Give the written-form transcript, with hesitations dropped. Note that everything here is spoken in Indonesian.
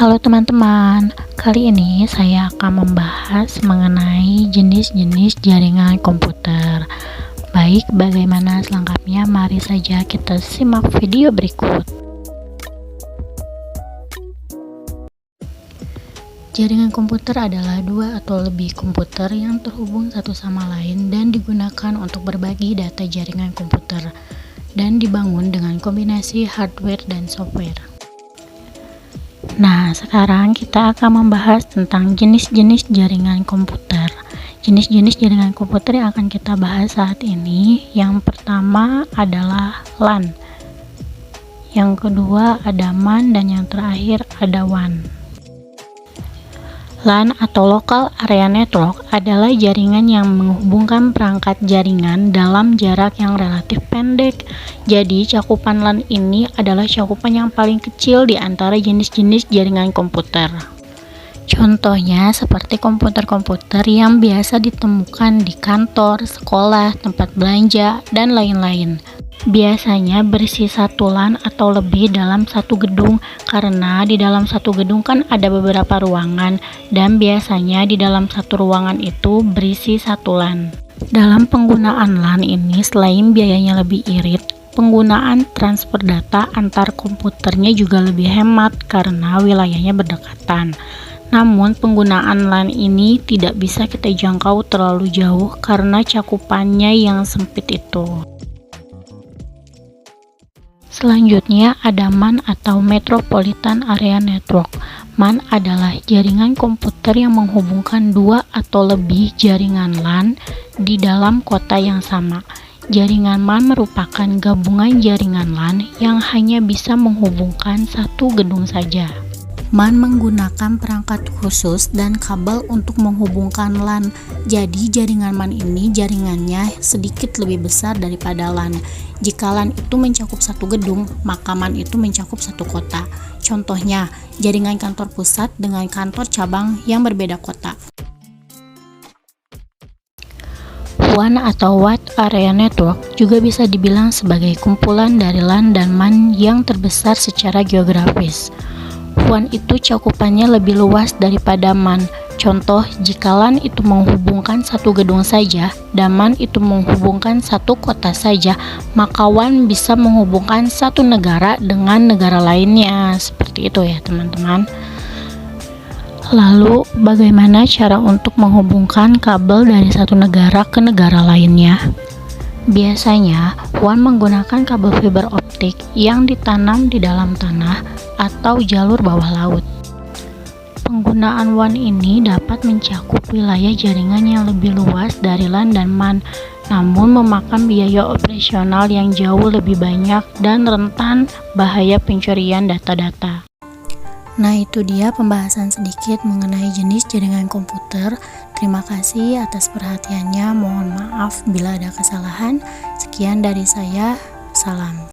Halo teman-teman, kali ini saya akan membahas mengenai jenis-jenis jaringan komputer. Baik, bagaimana selengkapnya? Mari saja kita simak video berikut. Jaringan komputer adalah dua atau lebih komputer yang terhubung satu sama lain dan digunakan untuk berbagi data jaringan komputer dan dibangun dengan kombinasi hardware dan software. Nah, sekarang kita akan membahas tentang jenis-jenis jaringan komputer. Jenis-jenis jaringan komputer yang akan kita bahas saat ini, yang pertama adalah LAN, yang kedua ada MAN, dan yang terakhir ada WAN. LAN atau Local Area Network adalah jaringan yang menghubungkan perangkat jaringan dalam jarak yang relatif pendek. Jadi, cakupan LAN ini adalah cakupan yang paling kecil di antara jenis-jenis jaringan komputer. Contohnya seperti komputer-komputer yang biasa ditemukan di kantor, sekolah, tempat belanja, dan lain-lain. Biasanya berisi satu LAN atau lebih dalam satu gedung, karena di dalam satu gedung kan ada beberapa ruangan, dan biasanya di dalam satu ruangan itu berisi satu LAN. Dalam penggunaan LAN ini, selain biayanya lebih irit, penggunaan transfer data antar komputernya juga lebih hemat karena wilayahnya berdekatan. Namun penggunaan LAN ini tidak bisa kita jangkau terlalu jauh karena cakupannya yang sempit itu. Selanjutnya ada MAN atau Metropolitan Area Network. MAN adalah jaringan komputer yang menghubungkan dua atau lebih jaringan LAN di dalam kota yang sama. Jaringan MAN merupakan gabungan jaringan LAN yang hanya bisa menghubungkan satu gedung saja. MAN menggunakan perangkat khusus dan kabel untuk menghubungkan LAN. Jadi jaringan MAN ini jaringannya sedikit lebih besar daripada LAN. Jika LAN itu mencakup satu gedung, maka MAN itu mencakup satu kota. Contohnya, jaringan kantor pusat dengan kantor cabang yang berbeda kota. WAN atau Wide Area Network juga bisa dibilang sebagai kumpulan dari LAN dan MAN yang terbesar secara geografis. WAN itu cakupannya lebih luas daripada MAN. Contoh, jika LAN itu menghubungkan satu gedung saja dan MAN itu menghubungkan satu kota saja, maka WAN bisa menghubungkan satu negara dengan negara lainnya. Seperti itu ya teman-teman. Lalu, bagaimana cara untuk menghubungkan kabel dari satu negara ke negara lainnya? Biasanya, WAN menggunakan kabel fiber optik yang ditanam di dalam tanah atau jalur bawah laut. Penggunaan WAN ini dapat mencakup wilayah jaringan yang lebih luas dari LAN dan MAN, namun memakan biaya operasional yang jauh lebih banyak dan rentan bahaya pencurian data-data. Nah, itu dia pembahasan sedikit mengenai jenis jaringan komputer. Terima kasih atas perhatiannya. Mohon maaf bila ada kesalahan. Sekian dari saya. Salam.